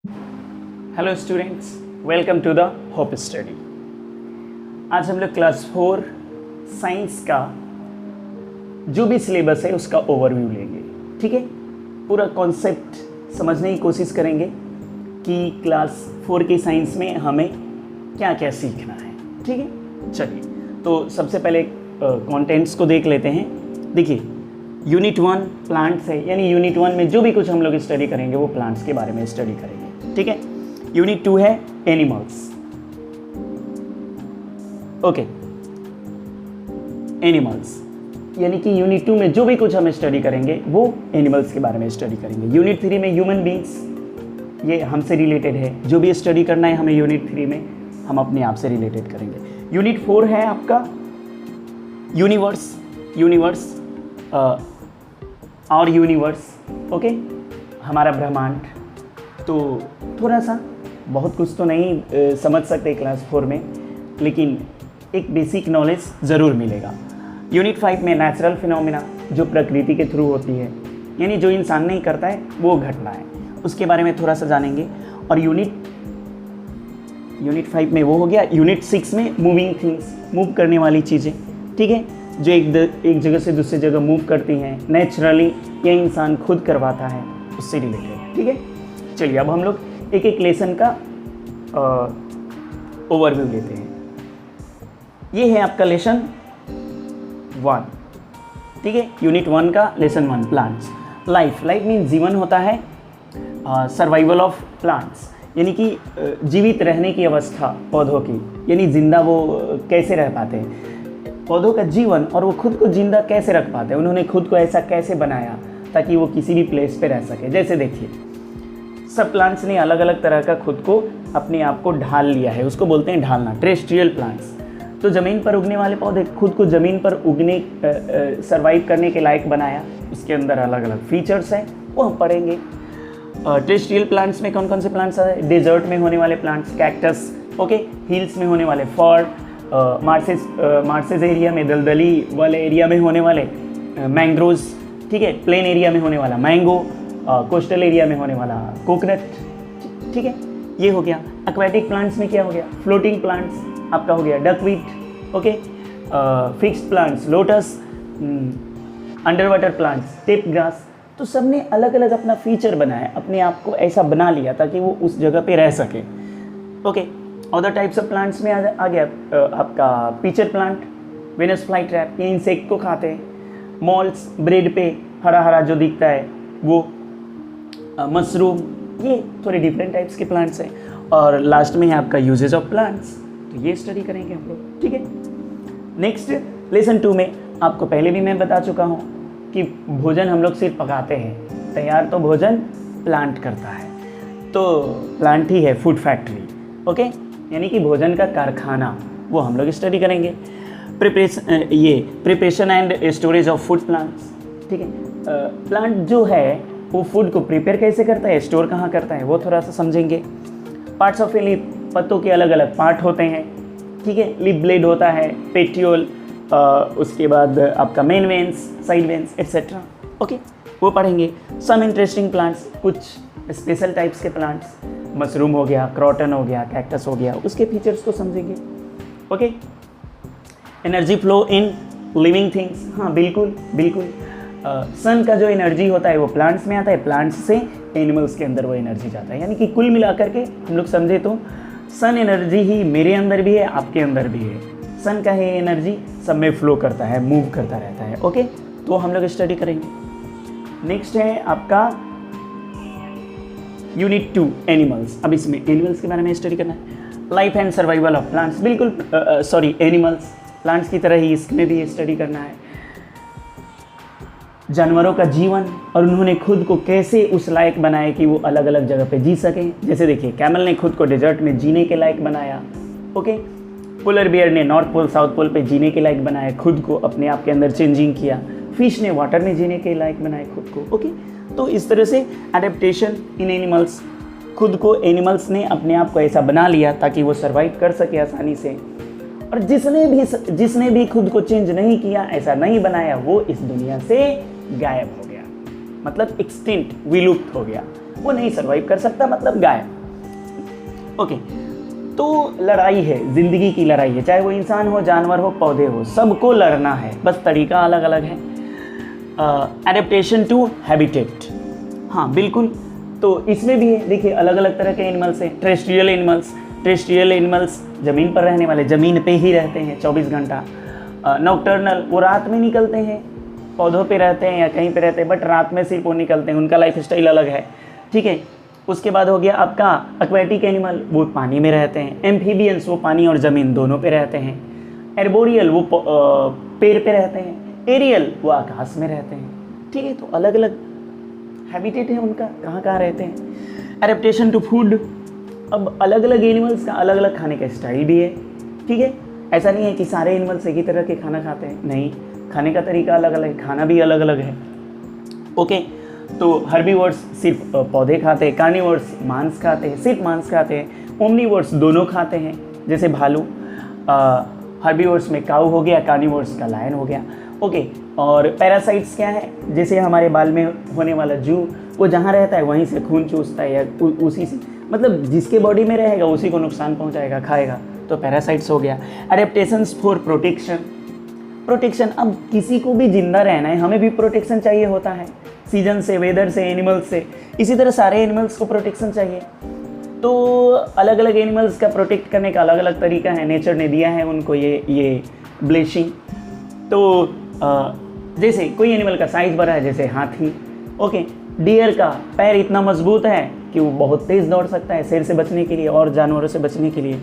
Hello students, welcome to the Hope Study. आज हम लोग क्लास 4 साइंस का जो भी सिलेबस है उसका ओवरव्यू लेंगे। ठीक है, पूरा कॉन्सेप्ट समझने की कोशिश करेंगे कि क्लास 4 की साइंस में हमें क्या क्या सीखना है। ठीक है, चलिए तो सबसे पहले कंटेंट्स को देख लेते हैं। देखिए, यूनिट 1 प्लांट्स है, यानी यूनिट 1 में जो भी कुछ हम लोग स्टडी करेंगे वो प्लांट्स के बारे में स्टडी करेंगे। ठीक है, यूनिट 2 है एनिमल्स। ओके, एनिमल्स यानी कि यूनिट 2 में जो भी कुछ हम स्टडी करेंगे वो एनिमल्स के बारे में स्टडी करेंगे। यूनिट 3 में ह्यूमन बींग्स, ये हमसे रिलेटेड है। जो भी स्टडी करना है हमें यूनिट 3 में हम अपने आप से रिलेटेड करेंगे। यूनिट 4 है आपका यूनिवर्स और यूनिवर्स। ओके, हमारा ब्रह्मांड। तो थोड़ा सा बहुत कुछ तो नहीं समझ सकते क्लास 4 में, लेकिन एक बेसिक नॉलेज ज़रूर मिलेगा। यूनिट 5 में नेचुरल फिनोमिना, जो प्रकृति के थ्रू होती है, यानी जो इंसान नहीं करता है वो घटना है, उसके बारे में थोड़ा सा जानेंगे। और यूनिट 5 में वो हो गया। यूनिट 6 में मूविंग थिंग्स, मूव करने वाली चीज़ें। ठीक है, जो एक जगह से दूसरी जगह मूव करती हैं नेचुरली, ये इंसान खुद करवाता है, उससे रिलेटेड। ठीक है, चलिए अब हम लोग एक एक लेसन का ओवरव्यू लेते हैं। ये है आपका लेसन 1। ठीक है, यूनिट 1 का लेसन 1 प्लांट्स। लाइफ मीन्स जीवन होता है। सर्वाइवल ऑफ प्लांट्स यानी कि जीवित रहने की अवस्था पौधों की, यानी जिंदा वो कैसे रह पाते हैं, पौधों का जीवन, और वो खुद को जिंदा कैसे रख पाते हैं, उन्होंने खुद को ऐसा कैसे बनाया ताकि वो किसी भी प्लेस पे रह सके। जैसे देखिए, सब प्लांट्स ने अलग अलग तरह का खुद को अपने आप को ढाल लिया है, उसको बोलते हैं ढालना, टेरेस्ट्रियल प्लांट्स। तो ज़मीन पर उगने वाले पौधे खुद को ज़मीन पर उगने सर्वाइव करने के लायक बनाया, उसके अंदर अलग अलग फीचर्स हैं, वो हम पढ़ेंगे। टेरेस्ट्रियल प्लांट्स में कौन कौन से प्लांट्स आते हैं? डेजर्ट में होने वाले प्लांट्स, कैक्टस। ओके, हिल्स में होने वाले फॉर, मार्सेस एरिया में, दलदली वाले एरिया में होने वाले मैंग्रोव्स। ठीक है, प्लेन एरिया में होने वाला मैंगो, कोस्टल एरिया में होने वाला कोकोनट। ठीक है, ये हो गया। एक्वेटिक प्लांट्स में क्या हो गया? फ्लोटिंग प्लांट्स आपका हो गया duckweed. Okay, fixed plants lotus, under water plants tape grass. तो सब ने अलग अलग अपना फीचर बनाया, अपने आप को ऐसा बना लिया ताकि वो उस जगह पे रह सके। Okay, other types of plants में आ गया आपका pitcher plant, Venus fly trap, ये इंसेक्ट को खाते हैं। मॉल्स, ब्रेड पे हरा हरा जो दिखता है वो, मशरूम, ये थोड़े डिफरेंट टाइप्स के प्लांट्स हैं। और लास्ट में है आपका यूजेज ऑफ प्लांट्स, तो ये स्टडी करेंगे हम लोग। ठीक है, नेक्स्ट लेसन 2 में आपको पहले भी मैं बता चुका हूँ कि भोजन हम लोग सिर्फ पकाते हैं, तैयार तो भोजन प्लांट करता है। तो प्लांट ही है फूड फैक्ट्री। ओके, यानी कि भोजन का कारखाना, वो हम लोग स्टडी करेंगे। Preparation and storage of food plants. ठीक है, प्लांट जो है वो फूड को प्रिपेयर कैसे करता है, स्टोर कहाँ करता है, वो थोड़ा सा समझेंगे। पार्ट्स ऑफ ए लीफ, पत्तों के अलग अलग पार्ट होते हैं। ठीक है, लीफ ब्लेड होता है, पेटियोल, उसके बाद आपका main veins, side veins etcetera. Okay, वो पढ़ेंगे। सम इंटरेस्टिंग प्लांट्स, कुछ स्पेशल टाइप्स के प्लांट्स, मशरूम हो गया, क्रॉटन हो गया, कैक्टस हो गया, उसके फीचर्स को समझेंगे। Okay, energy flow in living things, हाँ बिल्कुल। सन का जो एनर्जी होता है वो प्लांट्स में आता है, प्लांट्स से एनिमल्स के अंदर वो एनर्जी जाता है। यानी कि कुल मिलाकर के हम लोग समझे तो सन एनर्जी ही मेरे अंदर भी है, आपके अंदर भी है। सन का है एनर्जी सब में फ्लो करता है, मूव करता रहता है। ओके, तो हम लोग स्टडी करेंगे। नेक्स्ट है आपका यूनिट 2 एनिमल्स। अब इसमें एनिमल्स के बारे में स्टडी करना है। Life and survival of plants, बिल्कुल एनिमल्स, प्लांट्स की तरह ही इसमें भी स्टडी करना है। जानवरों का जीवन और उन्होंने खुद को कैसे उस लायक बनाया कि वो अलग अलग जगह पे जी सकें। जैसे देखिए, कैमल ने खुद को डेजर्ट में जीने के लायक बनाया। ओके, पोलर बियर ने नॉर्थ पोल साउथ पोल पे जीने के लायक बनाया, खुद को अपने आप के अंदर चेंजिंग किया। फिश ने वाटर में जीने के लायक बनाया खुद को। ओके, तो इस तरह से एडेप्टेशन इन एनिमल्स, खुद को एनिमल्स ने अपने आप को ऐसा बना लिया ताकि वो सर्वाइव कर सके आसानी से। और जिसने भी खुद को चेंज नहीं किया, ऐसा नहीं बनाया, वो इस दुनिया से गायब हो गया, मतलब एक्सटिंक्ट, विलुप्त हो गया। वो नहीं सर्वाइव कर सकता, मतलब गायब। ओके, तो लड़ाई है, ज़िंदगी की लड़ाई है, चाहे वो इंसान हो, जानवर हो, पौधे हो, सबको लड़ना है, बस तरीका अलग अलग है। एडेप्टेशन टू हैबिटेट, हाँ बिल्कुल, तो इसमें भी है, देखिए अलग अलग तरह के एनिमल्स हैं। टेरेस्ट्रियल एनिमल्स ज़मीन पर रहने वाले, ज़मीन पे ही रहते हैं 24 घंटा। नॉकटर्नल, वो रात में निकलते हैं, पौधों पे रहते हैं या कहीं पे रहते हैं, बट रात में सिर्फ वो निकलते हैं, उनका लाइफ स्टाइल अलग है, ठीक है। उसके बाद हो गया आपका एक्वेटिक एनिमल, वो पानी में रहते हैं। एम्फीबियंस, वो पानी और ज़मीन दोनों पे रहते हैं। एर्बोरियल, वो पेड़ पे रहते हैं। एरियल, वो आकाश में रहते हैं, ठीक है। तो अलग अलग हैबिटेट है उनका, कहाँ कहाँ रहते हैं। एडेप्टेशन टू फूड, अब अलग अलग एनिमल्स का अलग अलग खाने का स्टाइल भी है, ठीक है। ऐसा नहीं है कि सारे एनिमल्स एक ही तरह के खाना खाते हैं, नहीं, खाने का तरीका अलग अलग है, खाना भी अलग अलग है, ओके। तो हर्बीवर्स सिर्फ पौधे खाते हैं, कार्निवर्स मांस खाते हैं, सिर्फ मांस खाते हैं, ओमनीवर्स दोनों खाते हैं, जैसे भालू। हर्बीवर्स में काऊ हो गया, कार्निवर्स का लायन हो गया, ओके। और पैरासाइट्स क्या है, जैसे हमारे बाल में होने वाला जू, वो जहाँ रहता है वहीं से खून चूसता है, या उसी से, मतलब जिसके बॉडी में रहेगा उसी को नुकसान पहुँचाएगा, खाएगा, तो पैरासाइट्स हो गया। एडेप्टेशंस फॉर प्रोटेक्शन, अब किसी को भी जिंदा रहना है, हमें भी प्रोटेक्शन चाहिए होता है, सीजन से, वेदर से, एनिमल्स से, इसी तरह सारे एनिमल्स को प्रोटेक्शन चाहिए। तो अलग अलग एनिमल्स का प्रोटेक्ट करने का अलग अलग तरीका है, नेचर ने दिया है उनको ये ब्लेसिंग। तो जैसे कोई एनिमल का साइज़ बड़ा है, जैसे हाथी, ओके। डियर का पैर इतना मजबूत है कि वो बहुत तेज़ दौड़ सकता है शेर से बचने के लिए और जानवरों से बचने के लिए।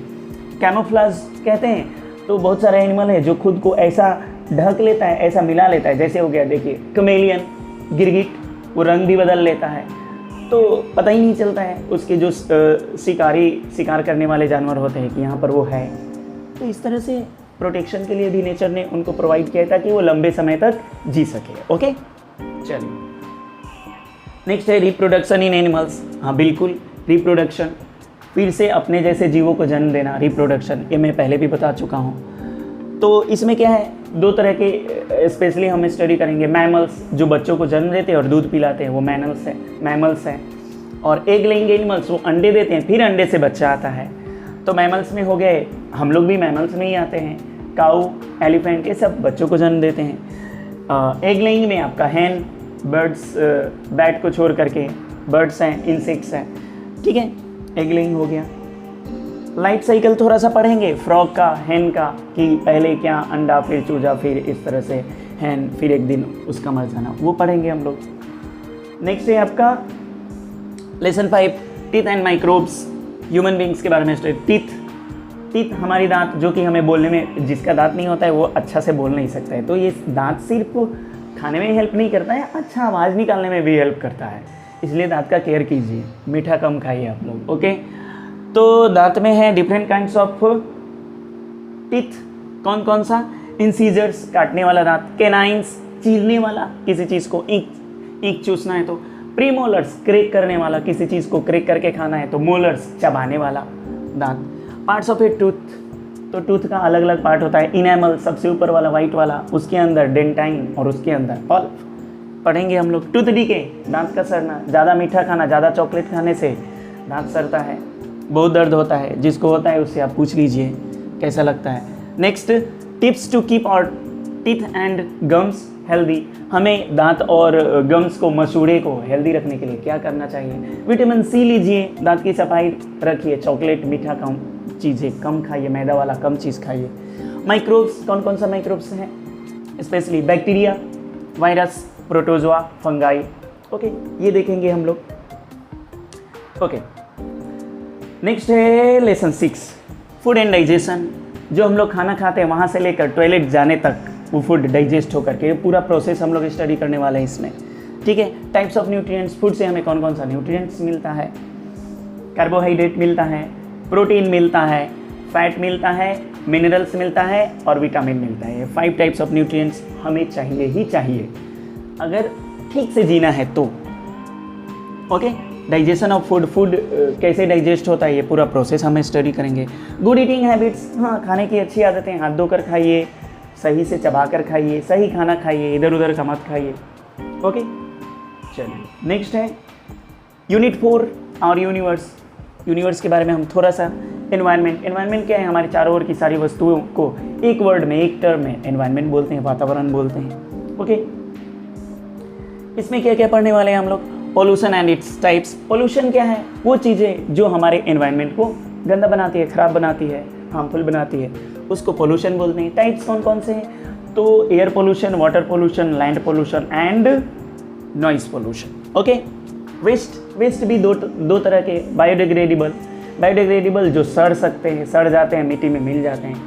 कैमोफ्लेज कहते हैं, तो बहुत सारा एनिमल है जो खुद को ऐसा ढक लेता है, ऐसा मिला लेता है, जैसे हो गया देखिए कमेलियन, गिरगिट, वो रंग भी बदल लेता है, तो पता ही नहीं चलता है उसके जो शिकार करने वाले जानवर होते हैं कि यहाँ पर वो है। तो इस तरह से प्रोटेक्शन के लिए भी नेचर ने उनको प्रोवाइड किया ताकि वो लंबे समय तक जी सके, ओके। चलिए नेक्स्ट है रिप्रोडक्शन इन एनिमल्स, हाँ बिल्कुल, रिप्रोडक्शन, फिर से अपने जैसे जीवों को जन्म देना, रिप्रोडक्शन, ये मैं पहले भी बता चुका हूँ। तो इसमें क्या है, दो तरह के स्पेशली हम स्टडी करेंगे। मैमल्स, जो बच्चों को जन्म देते हैं और दूध पिलाते हैं, वो मैमल्स हैं। और एग लेइंग एनिमल्स, वो अंडे देते हैं, फिर अंडे से बच्चा आता है। तो मैमल्स में हो गए, हम लोग भी मैमल्स में ही आते हैं। काऊ, एलिफेंट, ये सब बच्चों को जन्म देते हैं। एग लेइंग में आपका हैन, बर्ड्स, बैट को छोड़ करके बर्ड्स हैं, इंसेक्ट्स हैं, ठीक है, एग लेइंग हो गया। लाइफ साइकिल थोड़ा सा पढ़ेंगे, फ्रॉग का, हैन का, कि पहले क्या अंडा, फिर चूजा, फिर इस तरह से हैन, फिर एक दिन उसका मर जाना, वो पढ़ेंगे हम लोग। नेक्स्ट है आपका lesson 5, teeth and microbes, human beings के बारे में स्टडी। टीथ हमारी दांत, जो कि हमें बोलने में, जिसका दांत नहीं होता है वो अच्छा से बोल नहीं सकता है, तो ये दांत सिर्फ खाने में हेल्प नहीं करता है, अच्छा आवाज़ निकालने में भी हेल्प करता है, इसलिए दांत का केयर कीजिए, मीठा कम खाइए आप लोग, ओके। तो दांत में है डिफरेंट काइंड्स ऑफ टीथ, कौन कौन सा, इंसीजर्स, काटने वाला दांत, कैनाइंस, चीरने वाला, किसी चीज़ को ईंक चूसना है तो, प्रीमोलर्स, क्रैक करने वाला, किसी चीज़ को क्रैक करके खाना है तो, मोलर्स, चबाने वाला दांत। पार्ट्स ऑफ ए टूथ, तो टूथ का अलग अलग पार्ट होता है। इनेमल, सबसे ऊपर वाला वाइट वाला, उसके अंदर डेंटाइन और उसके अंदर पल्प, पढ़ेंगे हम लोग। टूथ डीके, दांत का सड़ना, ज़्यादा मीठा खाना, ज़्यादा चॉकलेट खाने से दांत सड़ता है, बहुत दर्द होता है, जिसको होता है उससे आप पूछ लीजिए कैसा लगता है। Next, tips to keep our teeth and gums healthy, हमें दांत और गम्स को, मसूड़े को हेल्दी रखने के लिए क्या करना चाहिए। विटामिन सी लीजिए, दांत की सफाई रखिए, चॉकलेट, मीठा कम चीज़ें कम खाइए, मैदा वाला कम चीज़ खाइए। माइक्रोब्स, कौन कौन सा माइक्रोब्स हैं, specially bacteria, virus, protozoa, fungi, okay, ये देखेंगे हम लोग, ओके। नेक्स्ट है लेसन 6, फूड एंड डाइजेशन, जो हम लोग खाना खाते हैं वहाँ से लेकर टॉयलेट जाने तक वो फूड डाइजेस्ट होकर के पूरा प्रोसेस हम लोग स्टडी करने वाले हैं इसमें, ठीक है। टाइप्स ऑफ न्यूट्रिएंट्स, फूड से हमें कौन कौन सा न्यूट्रिएंट्स मिलता है, कार्बोहाइड्रेट मिलता है, प्रोटीन मिलता है, फैट मिलता है, मिनरल्स मिलता है और विटामिन मिलता है। 5 टाइप्स ऑफ न्यूट्रिएंट्स हमें चाहिए ही चाहिए अगर ठीक से जीना है तो, okay. Digestion of food, food कैसे डाइजेस्ट होता है ये पूरा प्रोसेस हमें स्टडी करेंगे। गुड ईटिंग हैबिट्स, हाँ खाने की अच्छी आदतें, हाथ धोकर खाइए, सही से चबा कर खाइए, सही खाना खाइए, इधर उधर का मत खाइए, ओके। चलिए नेक्स्ट है यूनिट 4 और यूनिवर्स, यूनिवर्स के बारे में हम थोड़ा सा, एनवायरनमेंट क्या है, हमारे चारों ओर की सारी वस्तुओं को एक वर्ड में, एक टर्म में एनवायरनमेंट बोलते हैं, वातावरण बोलते हैं। ओके, इसमें क्या क्या पढ़ने वाले हैं हम लोग? Pollution and its types. Pollution क्या है? वो चीज़ें जो हमारे एनवायरनमेंट को गंदा बनाती है, खराब बनाती है, हार्मफुल बनाती है, उसको पोल्यूशन बोलते हैं। टाइप्स कौन कौन से हैं? तो air pollution, water pollution, land pollution and noise pollution. Okay, waste भी दो तरह के, बायोडिग्रेडेबल जो सड़ सकते हैं, सड़ जाते हैं, मिट्टी में मिल जाते हैं,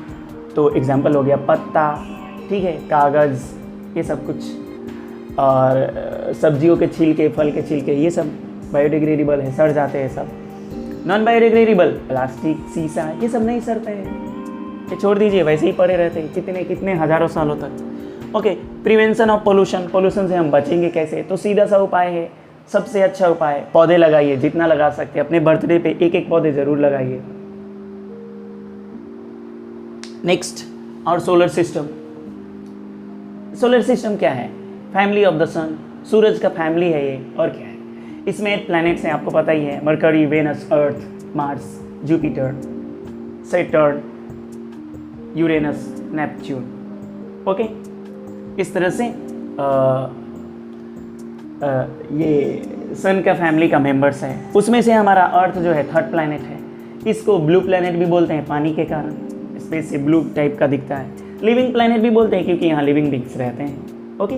तो एग्जाम्पल हो गया पत्ता, ठीक है, कागज़, ये सब कुछ, और सब्जियों के छिलके, फल के छिलके, ये सब बायोडिग्रेडेबल है, सड़ जाते हैं सब। नॉन बायोडिग्रेडेबल प्लास्टिक, शीशा, ये सब नहीं सड़ते हैं, ये छोड़ दीजिए, वैसे ही पड़े रहते हैं कितने कितने हज़ारों सालों तक। ओके, प्रिवेंशन ऑफ पोल्यूशन से हम बचेंगे कैसे? तो सीधा सा उपाय है, सबसे अच्छा उपाय, पौधे लगाइए, जितना लगा सकते हैं। अपने बर्थडे पे एक एक पौधे ज़रूर लगाइए। नेक्स्ट, और सोलर सिस्टम क्या है? फैमिली ऑफ द सन, सूरज का फैमिली है ये, और क्या है? इसमें 8 प्लैनेट्स हैं, आपको पता ही है, Mercury, Venus, Earth, Mars, Jupiter, Saturn, Uranus, Neptune. Okay, इस तरह से ये सन का फैमिली का मेंबर्स है। उसमें से हमारा अर्थ जो है 3rd प्लैनेट है। इसको ब्लू प्लैनेट भी बोलते हैं, पानी के कारण स्पेस से ब्लू टाइप का दिखता है। लिविंग प्लैनेट भी बोलते हैं क्योंकि यहाँ लिविंग बींग्स रहते हैं। ओके,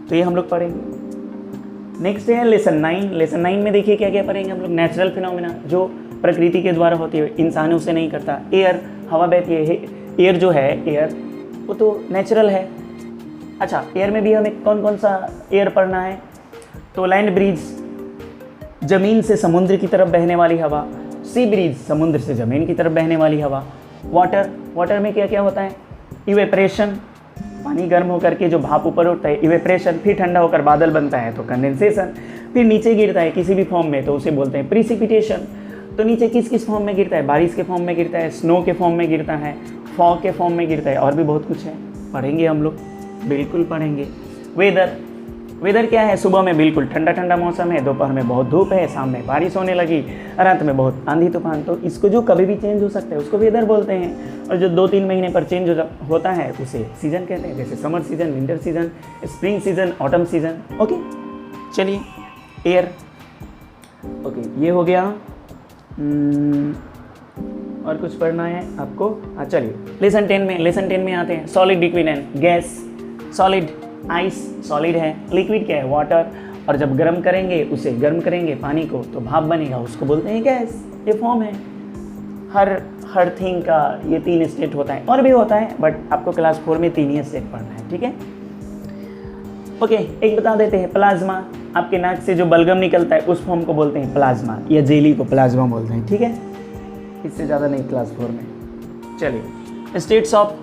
तो ये हम लोग पढ़ेंगे। नेक्स्ट है लेसन 9 में देखिए क्या क्या पढ़ेंगे हम लोग? नेचुरल फिनोमिना जो प्रकृति के द्वारा होती है, इंसान उसे नहीं करता। एयर, हवा बहती है, एयर जो है, एयर वो तो नेचुरल है। अच्छा, एयर में भी हमें कौन कौन सा एयर पढ़ना है? तो लैंड ब्रीज, ज़मीन से समुद्र की तरफ बहने वाली हवा। सी ब्रीज, समुद्र से ज़मीन की तरफ बहने वाली हवा। वाटर में क्या क्या होता है? इवेपरेशन, पानी गर्म होकर के जो भाप ऊपर उठता है, इवेपरेशन, फिर ठंडा होकर बादल बनता है तो कंडेंसेशन, फिर नीचे गिरता है किसी भी फॉर्म में तो उसे बोलते हैं प्रिसिपिटेशन। तो नीचे किस किस फॉर्म में गिरता है? बारिश के फॉर्म में गिरता है, स्नो के फॉर्म में गिरता है, फॉग के फॉर्म में गिरता है, और भी बहुत कुछ है, पढ़ेंगे हम लोग, बिल्कुल पढ़ेंगे। वेदर क्या है? सुबह में बिल्कुल ठंडा ठंडा मौसम है, दोपहर में बहुत धूप है, शाम में बारिश होने लगी, रात में बहुत आंधी तूफान। तो इसको जो कभी भी चेंज हो सकता है उसको वेदर बोलते हैं, और जो 2-3 महीने पर चेंज होता है उसे सीजन कहते हैं, जैसे summer season, winter season, spring season, autumn season. Okay, चलिए, एयर, ओके, ये हो गया। और कुछ पढ़ना है आपको? हाँ, चलिए लेसन 10 में आते हैं। Solid, liquid and gas. Solid, ice solid है, लिक्विड क्या है? वाटर, और जब गर्म करेंगे, उसे गर्म करेंगे पानी को तो भाप बनेगा, उसको बोलते हैं गैस। ये फॉर्म है हर थिंग का, ये 3 स्टेट होता है, और भी होता है बट आपको क्लास 4 में 3 ही स्टेट पढ़ना है, ठीक है? ओके, एक बता देते हैं, प्लाज्मा, आपके नाक से जो बलगम निकलता है उस फॉर्म को बोलते हैं प्लाज्मा, या जेली को प्लाज्मा बोलते हैं, ठीक है? इससे ज़्यादा नहीं क्लास 4 में। चलिए, स्टेट्स ऑफ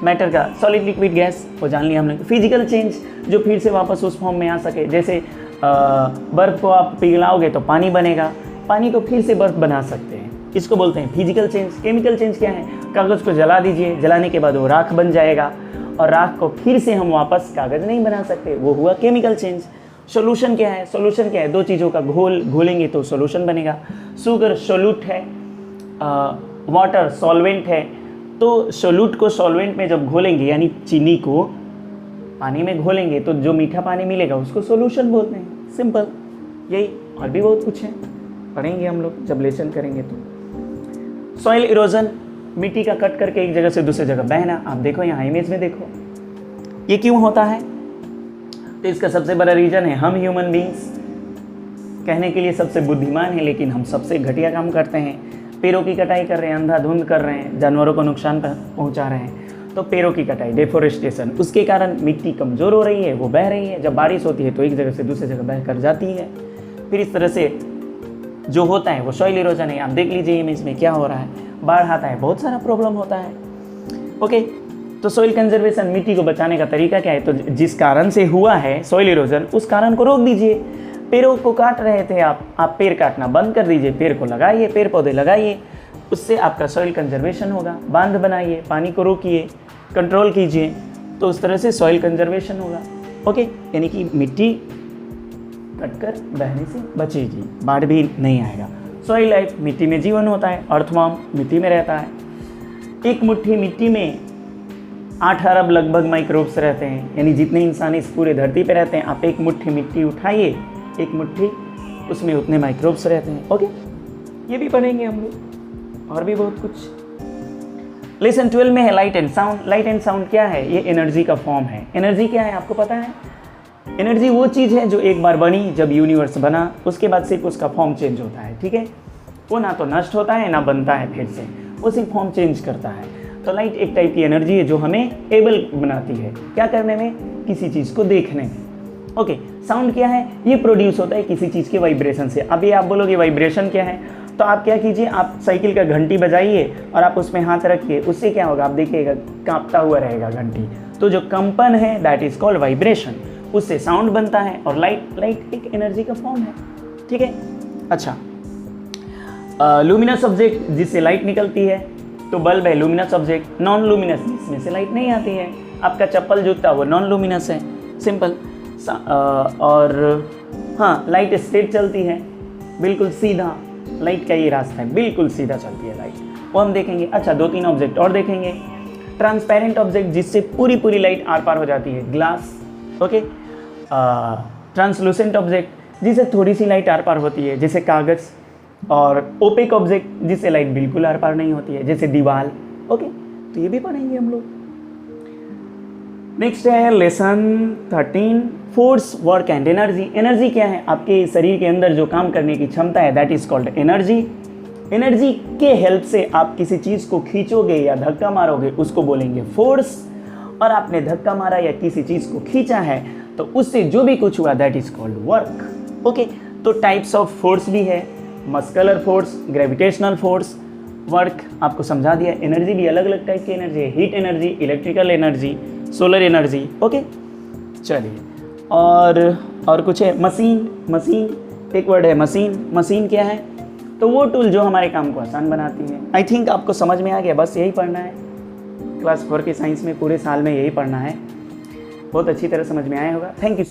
मैटर का, सॉलिड, लिक्विड, गैस वो जान लिया हमने। फिजिकल चेंज जो फिर से वापस उस फॉर्म में आ सके, जैसे बर्फ़ को आप पिघलाओगे तो पानी बनेगा, पानी को फिर से बर्फ़ बना सकते हैं, इसको बोलते हैं फिजिकल चेंज। केमिकल चेंज क्या है? कागज़ को जला दीजिए, जलाने के बाद वो राख बन जाएगा, और राख को फिर से हम वापस कागज़ नहीं बना सकते, वो हुआ केमिकल चेंज। सोल्यूशन क्या है? 2 चीज़ों का घोल घोलेंगे तो सोल्यूशन बनेगा। शुगर सोल्यूट है, वाटर सॉल्वेंट है। तो सोल्यूट को सॉल्वेंट में जब घोलेंगे, यानी चीनी को पानी में घोलेंगे, तो जो मीठा पानी मिलेगा उसको सोल्यूशन बोलते हैं। सिंपल, यही, और भी बहुत कुछ है, पढ़ेंगे हम लोग जब लेसन करेंगे तो। सॉइल इरोजन, मिट्टी का कट करके एक जगह से दूसरी जगह बहना। आप देखो यहाँ इमेज में देखो, ये क्यों होता है? तो इसका सबसे बड़ा रीज़न है, हम ह्यूमन बींग्स कहने के लिए सबसे बुद्धिमान हैं, लेकिन हम सबसे घटिया काम करते हैं। पेड़ों की कटाई कर रहे हैं, अंधाधुंध कर रहे हैं, जानवरों को नुकसान पहुंचा रहे हैं। तो पेड़ों की कटाई, डिफोरेस्टेशन, उसके कारण मिट्टी कमज़ोर हो रही है, वो बह रही है। जब बारिश होती है तो एक जगह से दूसरी जगह बह कर जाती है। फिर इस तरह से जो होता है वो सॉइल इरोजन है। आप देख लीजिए इमेज में क्या हो रहा है, बाढ़ आता है, बहुत सारा प्रॉब्लम होता है। ओके, तो सॉइल कंजर्वेशन, मिट्टी को बचाने का तरीका क्या है? तो जिस कारण से हुआ है सॉइल इरोजन, उस कारण को रोक दीजिए। पेड़ों को काट रहे थे आप पेड़ काटना बंद कर दीजिए, पेड़ को लगाइए, पेड़ पौधे लगाइए, उससे आपका सॉइल कंजर्वेशन होगा। बांध बनाइए, पानी को रोकिए, कंट्रोल कीजिए, तो उस तरह से सॉइल कंजर्वेशन होगा। ओके, यानी कि मिट्टी कटकर बहने से बचेगी, बाढ़ भी नहीं आएगा। सॉइल लाइफ, मिट्टी में जीवन होता है। अर्थवर्म मिट्टी में रहता है। एक मुट्ठी मिट्टी में 8 अरब लगभग माइक्रोब्स रहते हैं, यानी जितने इंसान इस पूरे धरती पे रहते हैं, आप एक मुट्ठी मिट्टी उठाइए, एक मुट्ठी, उसमें उतने माइक्रोब्स रहते हैं। ओके, ये भी पढ़ेंगे हम लोग, और भी बहुत कुछ। लेसन 12 में है light and sound. Light and sound क्या है? ये एनर्जी का फॉर्म है। एनर्जी क्या है आपको पता है? एनर्जी वो चीज़ है जो एक बार बनी, जब यूनिवर्स बना उसके बाद सिर्फ उसका फॉर्म चेंज होता है, ठीक है। वो ना तो नष्ट होता है ना बनता है फिर से, वो सिर्फ फॉर्म चेंज करता है। तो लाइट एक टाइप की एनर्जी है जो हमें एबल बनाती है क्या करने में? किसी चीज़ को देखने में। ओके, साउंड क्या है? ये प्रोड्यूस होता है किसी चीज़ के वाइब्रेशन से। अभी आप बोलोगे वाइब्रेशन क्या है, तो आप क्या कीजिए, आप साइकिल का घंटी बजाइए और आप उसमें हाथ रखिए, उससे क्या होगा आप देखिएगा, कांपता हुआ रहेगा घंटी। तो जो कंपन है दैट इज कॉल्ड वाइब्रेशन, उससे साउंड बनता है। और लाइट एक एनर्जी का फॉर्म है, ठीक है। अच्छा, लुमिनस ऑब्जेक्ट जिससे लाइट निकलती है, तो बल्ब है लुमिनस ऑब्जेक्ट। नॉन लुमिनस जिसमें से लाइट नहीं आती है, आपका चप्पल जूता वो नॉन लुमिनस है, सिंपल। और हाँ, लाइट स्ट्रेट चलती है, बिल्कुल सीधा। लाइट का ये रास्ता है, बिल्कुल सीधा चलती है लाइट, वो हम देखेंगे। अच्छा, 2-3 ऑब्जेक्ट और देखेंगे। ट्रांसपेरेंट ऑब्जेक्ट जिससे पूरी लाइट आर पार हो जाती है, ग्लास। ओके, ट्रांसलूसेंट ऑब्जेक्ट जिससे थोड़ी सी लाइट आर पार होती है, जैसे कागज़। और ओपेक ऑब्जेक्ट जिससे लाइट बिल्कुल आर पार नहीं होती है, जैसे दीवार। ओके, तो ये भी पढ़ेंगे हम लोग। नेक्स्ट है lesson 13, force, work and energy. Energy क्या है? आपके शरीर के अंदर जो काम करने की क्षमता है, that is called energy. Energy के हेल्प से आप किसी चीज़ को खींचोगे या धक्का मारोगे, उसको बोलेंगे फोर्स। और आपने धक्का मारा या किसी चीज़ को खींचा है तो उससे जो भी कुछ हुआ, that is called work. Okay, तो टाइप्स ऑफ फोर्स भी है, muscular force, gravitational force, work आपको समझा दिया। एनर्जी भी अलग अलग टाइप की एनर्जी है, heat energy, electrical energy, solar energy. Okay, चलिए, और कुछ है। मशीन एक वर्ड है, मशीन क्या है? तो वो टूल जो हमारे काम को आसान बनाती है। आई थिंक आपको समझ में आ गया, बस यही पढ़ना है। क्लास 4 के साइंस में पूरे साल में यही पढ़ना है, बहुत अच्छी तरह समझ में आया होगा। Thank you.